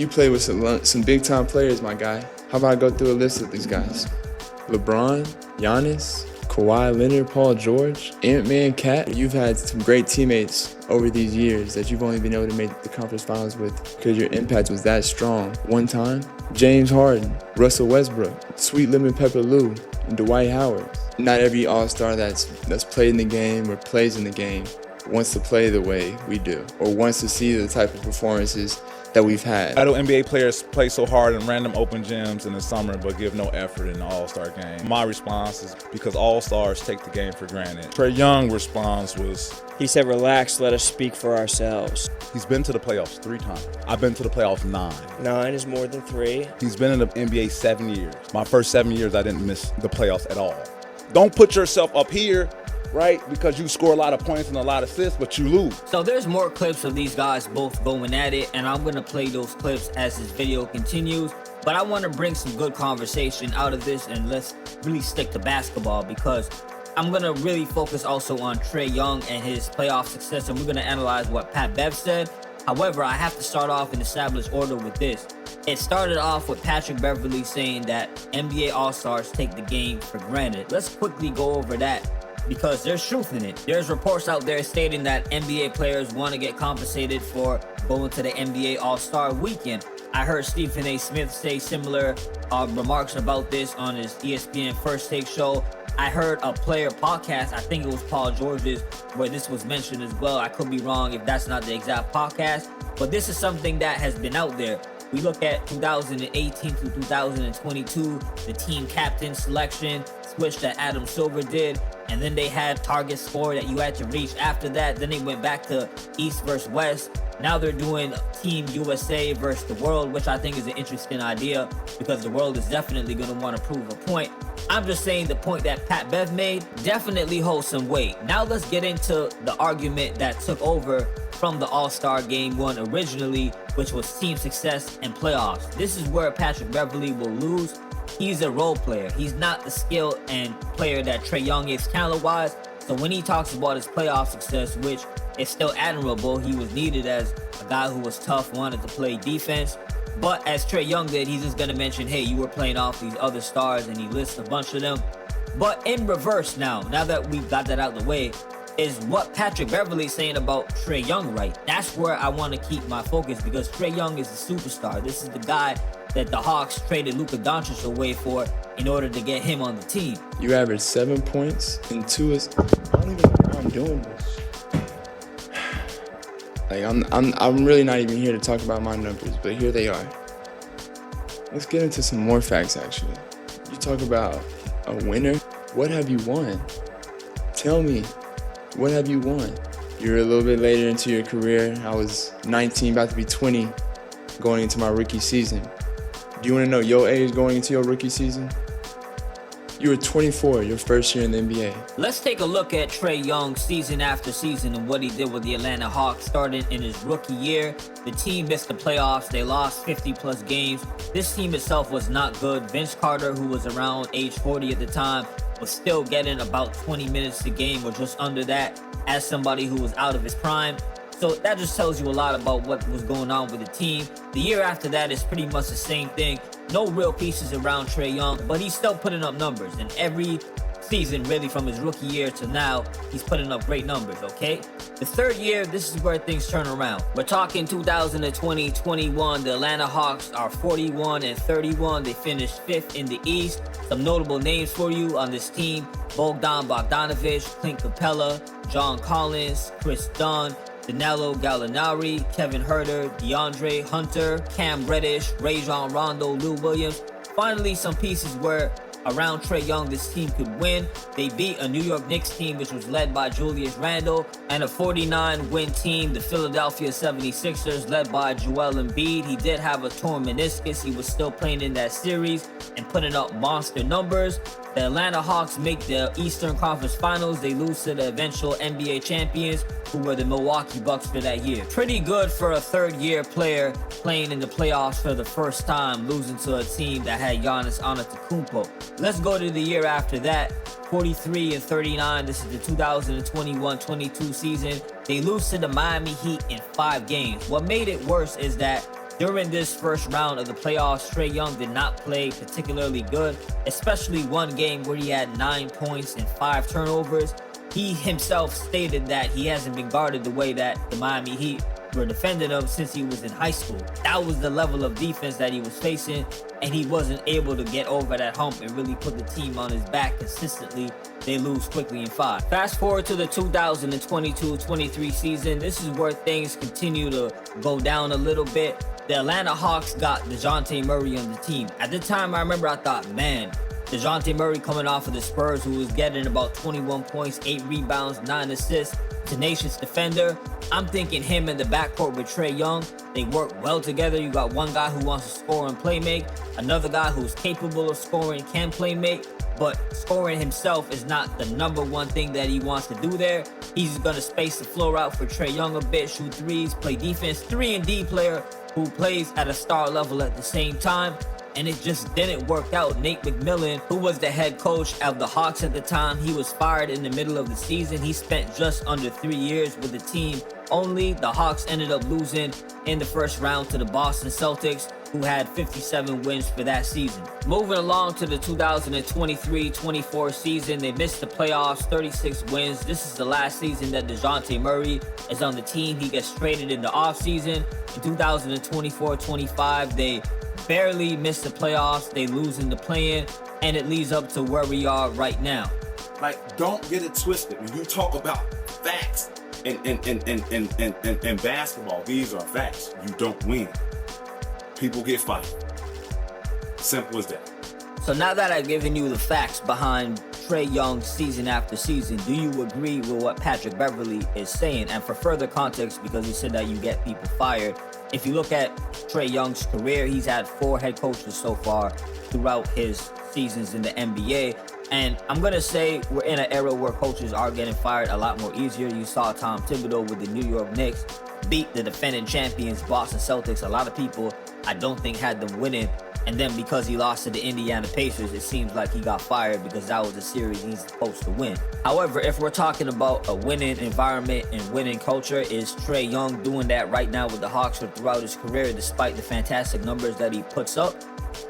You play with some big-time players, my guy. How about I go through a list of these guys? LeBron, Giannis, Kawhi Leonard, Paul George, Ant-Man, Cat. You've had some great teammates over these years that you've only been able to make the conference finals with because your impact was that strong. One time, James Harden, Russell Westbrook, Sweet Lemon Pepper Lou, and Dwight Howard. Not every all-star that's played in the game or plays in the game wants to play the way we do or wants to see the type of performances that we've had. I know NBA players play so hard in random open gyms in the summer but give no effort in the All-Star game. My response is because All-Stars take the game for granted. Trae Young's response was, he said, relax, let us speak for ourselves. He's been to the playoffs 3 times. I've been to the playoffs 9. 9 is more than 3. He's been in the NBA 7 years. My first 7 years, I didn't miss the playoffs at all. Don't put yourself up here, right? Because you score a lot of points and a lot of assists, but you lose. So there's more clips of these guys both going at it, and I'm gonna play those clips as this video continues. But I wanna bring some good conversation out of this, and let's really stick to basketball because I'm gonna really focus also on Trae Young and his playoff success, and we're gonna analyze what Pat Bev said. However, I have to start off in established order with this. It started off with Patrick Beverley saying that NBA All-Stars take the game for granted. Let's quickly go over that because there's truth in it. There's reports out there stating that NBA players want to get compensated for going to the NBA All-Star weekend. I heard Stephen A. Smith say similar remarks about this on his ESPN First Take show. I heard a player podcast, I think it was Paul George's, where this was mentioned as well. I could be wrong if that's not the exact podcast, but this is something that has been out there. We look at 2018 to 2022, the team captain selection switch that Adam Silver did, and then they had target score that you had to reach after that. Then they went back to East versus West. Now they're doing Team USA versus the world, which I think is an interesting idea because the world is definitely going to want to prove a point. I'm just saying the point that Pat Bev made definitely holds some weight. Now let's get into the argument that took over from the All-Star Game 1 originally, which was team success and playoffs. This is where Patrick Beverley will lose. He's a role player. He's not the skill and player that Trae Young is talent-wise. So when he talks about his playoff success, which is still admirable, he was needed as a guy who was tough, wanted to play defense. But as Trae Young did, he's just going to mention, hey, you were playing off these other stars, and he lists a bunch of them. But in reverse now that we've got that out of the way, is what Patrick Beverley is saying about Trae Young, right? That's where I want to keep my focus because Trae Young is a superstar. This is the guy that the Hawks traded Luka Doncic away for in order to get him on the team. You averaged 7 points and 2 assists. I don't even know why I'm doing this. Like I'm really not even here to talk about my numbers, but here they are. Let's get into some more facts actually. You talk about a winner. What have you won? Tell me, what have you won? You're a little bit later into your career. I was 19, about to be 20, going into my rookie season. Do you want to know your age going into your rookie season? You were 24, your first year in the NBA. Let's take a look at Trae Young season after season and what he did with the Atlanta Hawks starting in his rookie year. The team missed the playoffs. They lost 50-plus games. This team itself was not good. Vince Carter, who was around age 40 at the time, was still getting about 20 minutes a game or just under that as somebody who was out of his prime. So that just tells you a lot about what was going on with the team. The year after that is pretty much the same thing. No real pieces around Trae Young, but he's still putting up numbers. And every season, really from his rookie year to now, he's putting up great numbers, okay? The third year, this is where things turn around. We're talking 2020-21. The Atlanta Hawks are 41-31. They finished 5th in the East. Some notable names for you on this team: Bogdan Bogdanovic, Clint Capella, John Collins, Chris Dunn, Danilo Gallinari, Kevin Huerter, DeAndre Hunter, Cam Reddish, Rajon Rondo, Lou Williams. Finally, some pieces where around Trae Young this team could win. They beat a New York Knicks team which was led by Julius Randle and a 49-win team, the Philadelphia 76ers, led by Joel Embiid. He did have a torn meniscus. He was still playing in that series and putting up monster numbers. The Atlanta Hawks make the Eastern Conference Finals. They lose to the eventual NBA champions, who were the Milwaukee Bucks for that year. Pretty good for a third-year player playing in the playoffs for the first time, losing to a team that had Giannis Antetokounmpo. Let's go to the year after that, 43-39. This is the 2021-22 season. They lose to the Miami Heat in 5 games. What made it worse is that During this first round of the playoffs, Trae Young did not play particularly good, especially one game where he had 9 points and 5 turnovers. He himself stated that he hasn't been guarded the way that the Miami Heat were defending him since he was in high school. That was the level of defense that he was facing, and he wasn't able to get over that hump and really put the team on his back consistently. They lose quickly in 5. Fast forward to the 2022-23 season. This is where things continue to go down a little bit. The Atlanta Hawks got DeJounte Murray on the team. At the time, I remember I thought, man, DeJounte Murray coming off of the Spurs, who was getting about 21 points, 8 rebounds, 9 assists, tenacious defender. I'm thinking him in the backcourt with Trae Young. They work well together. You got one guy who wants to score and play make, another guy who's capable of scoring, can play make, but scoring himself is not the number one thing that he wants to do there. He's going to space the floor out for Trae Young a bit, shoot threes, play defense, 3-and-D player who plays at a star level at the same time. And it just didn't work out. Nate McMillan, who was the head coach of the Hawks at the time, he was fired in the middle of the season. He spent just under 3 years with the team only. The Hawks ended up losing in the first round to the Boston Celtics, who had 57 wins for that season. Moving along to the 2023-24 season, they missed the playoffs, 36 wins. This is the last season that DeJounte Murray is on the team. He gets traded in the offseason. In 2024-25, they barely missed the playoffs. They lose in the play-in, and it leads up to where we are right now. Like, don't get it twisted. When you talk about facts in basketball, these are facts. You don't win. People get fired. Simple as that. So now that I've given you the facts behind Trae Young season after season, do you agree with what Patrick Beverley is saying? And for further context, because he said that you get people fired, if you look at Trae Young's career, he's had 4 head coaches so far throughout his seasons in the NBA. And I'm going to say we're in an era where coaches are getting fired a lot more easier. You saw Tom Thibodeau with the New York Knicks beat the defending champions Boston Celtics. A lot of people, I don't think, had them winning. And then because he lost to the Indiana Pacers, it seems like he got fired because that was a series he's supposed to win. However, if we're talking about a winning environment and winning culture, is Trae Young doing that right now with the Hawks or throughout his career despite the fantastic numbers that he puts up?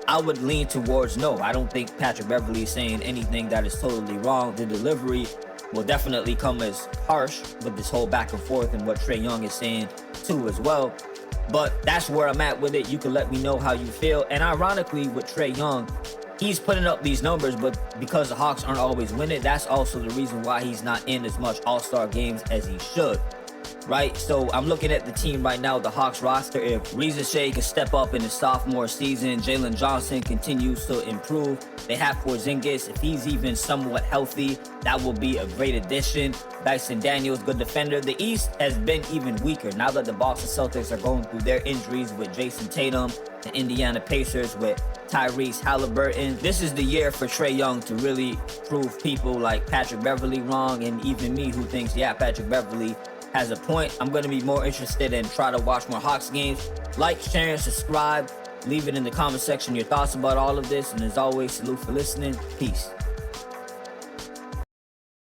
I would lean towards no. I don't think Patrick Beverley is saying anything that is totally wrong. The delivery will definitely come as harsh with this whole back and forth and what Trae Young is saying too as well. But that's where I'm at with it. You can let me know how you feel. And ironically, with Trae Young, he's putting up these numbers, but because the Hawks aren't always winning, that's also the reason why he's not in as much All-Star games as he should. Right? So I'm looking at the team right now, the Hawks roster. If Reza Shea can step up in his sophomore season, Jalen Johnson continues to improve. They have Porzingis. If he's even somewhat healthy, that will be a great addition. Dyson Daniels, good defender. The East has been even weaker now that the Boston Celtics are going through their injuries with Jason Tatum, the Indiana Pacers with Tyrese Halliburton. This is the year for Trae Young to really prove people like Patrick Beverley wrong, and even me who thinks, yeah, Patrick Beverley has a point. I'm going to be more interested and try to watch more Hawks games. Like, share, and subscribe. Leave it in the comment section your thoughts about all of this. And as always, salute for listening. Peace.